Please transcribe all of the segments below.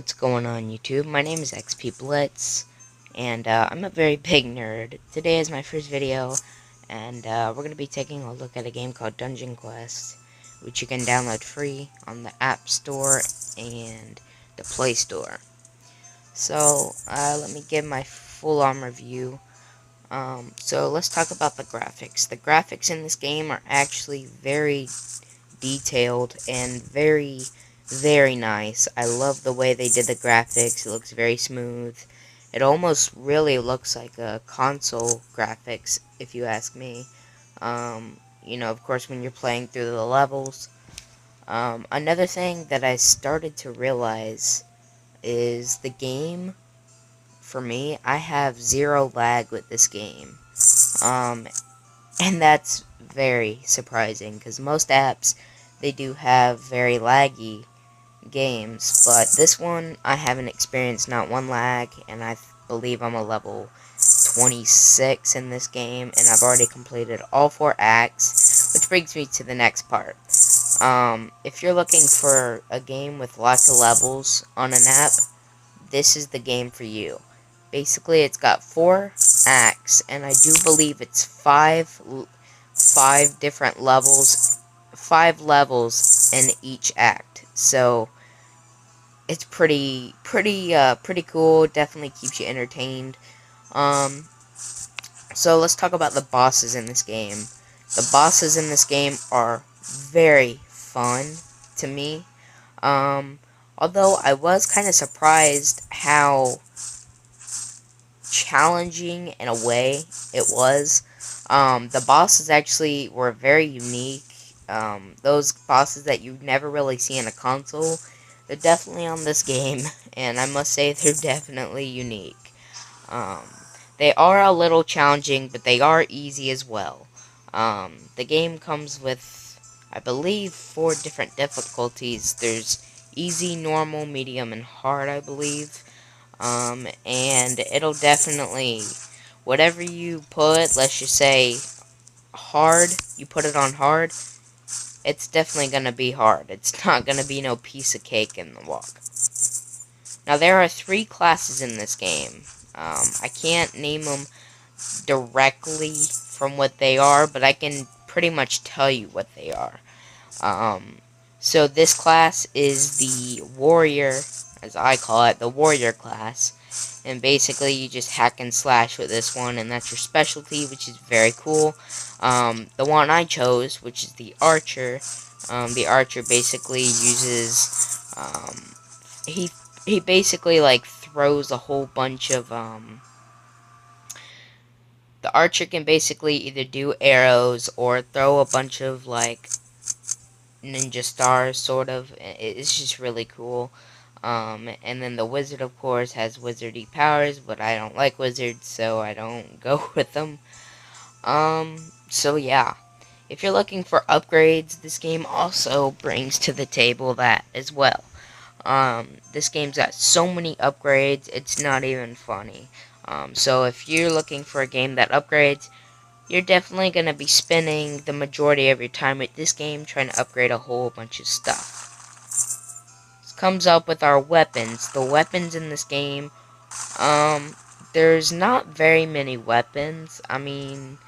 What's going on YouTube? My name is XP Blitz, and I'm a very big nerd. Today is my first video, and we're going to be taking a look at a game called Dungeon Quest, which you can download free on the App Store and the Play Store. So, let me give my full-on review. So let's talk about the graphics. The graphics in this game are actually very detailed and very nice. I love the way they did the graphics. It looks very smooth. It almost really looks like a console graphics, if you ask me. You know, of course, when you're playing through the levels. Another thing that I started to realize is the game, for me, I have zero lag with this game. And that's very surprising, because most apps, they do have very laggy games, but this one, I haven't experienced not one lag, and I believe I'm a level 26 in this game, and I've already completed all 4 acts, which brings me to the next part. If you're looking for a game with lots of levels on an app, this is the game for you. Basically, it's got 4 acts, and I do believe it's 5 different levels, 5 levels in each act. So it's pretty cool. Definitely keeps you entertained. So let's talk about the bosses in this game. The bosses in this game are very fun to me. Although I was kind of surprised how challenging in a way it was. The bosses actually were very unique. Those bosses that you never really see in a console, they're definitely on this game, and I must say they're definitely unique. They are a little challenging, but they are easy as well. The game comes with, I believe, 4 different difficulties. There's easy, normal, medium, and hard, I believe. And it'll definitely, whatever you put, let's just say hard, you put it on hard, it's definitely gonna be hard. It's not gonna be no piece of cake in the walk. Now, there are 3 classes in this game. I can't name them directly from what they are, but I can pretty much tell you what they are. So this class is the warrior, as I call it, the warrior class. And basically, you just hack and slash with this one, and that's your specialty, which is very cool. The one I chose, which is the archer, the archer basically uses, he basically, like, throws a whole bunch of, the archer can basically either do arrows or throw a bunch of, like, ninja stars, sort of. It's just really cool. And then the wizard, of course, has wizardy powers, but I don't like wizards, so I don't go with them. So yeah. If you're looking for upgrades, this game also brings to the table that as well. This game's got so many upgrades, it's not even funny. So if you're looking for a game that upgrades, you're definitely going to be spending the majority of your time with this game trying to upgrade a whole bunch of stuff. This comes up with our weapons. The weapons in this game, there's not very many weapons. I mean,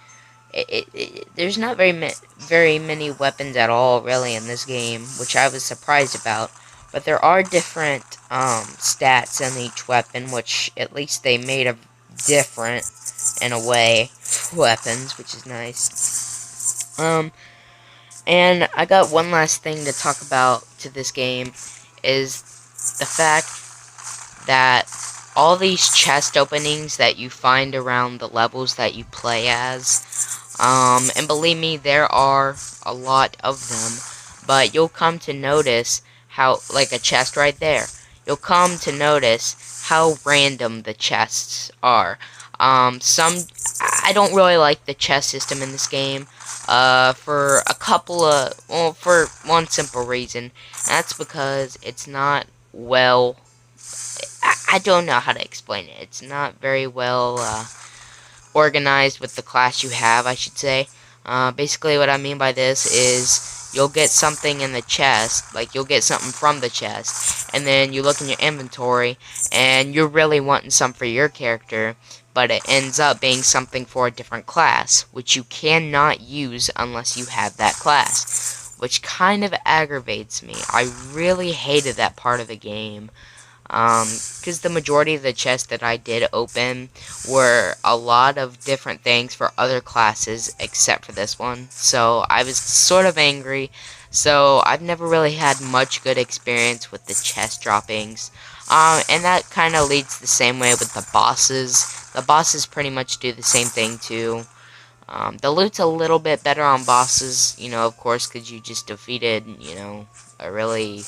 there's not very many weapons at all, really, in this game, which I was surprised about. But there are different stats in each weapon, which at least they made a different, in a way, weapons, which is nice. And I got one last thing to talk about to this game, is the fact that all these chest openings that you find around the levels that you play as, and believe me, there are a lot of them, but you'll come to notice how, like a chest right there, you'll come to notice how random the chests are. I don't really like the chest system in this game, for a couple of, well, for one simple reason. That's because it's not well, I don't know how to explain it. It's not very well, organized with the class you have, I should say. Basically what I mean by this is you'll get something in the chest, like you'll get something from the chest, and then you look in your inventory, and you're really wanting some for your character, but it ends up being something for a different class, which you cannot use unless you have that class, which kind of aggravates me. I really hated that part of the game. Because the majority of the chests that I did open were a lot of different things for other classes except for this one. So I was sort of angry. So I've never really had much good experience with the chest droppings. And that kind of leads the same way with the bosses. The bosses pretty much do the same thing too. The loot's a little bit better on bosses, you know, of course, because you just defeated, you know, a really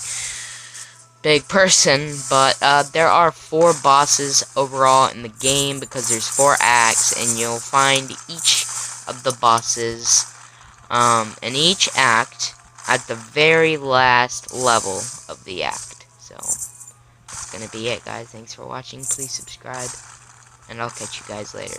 big person, but there are 4 bosses overall in the game because there's 4 acts, and you'll find each of the bosses in each act at the very last level of the act. So that's gonna be it, guys. Thanks for watching. Please subscribe, and I'll catch you guys later.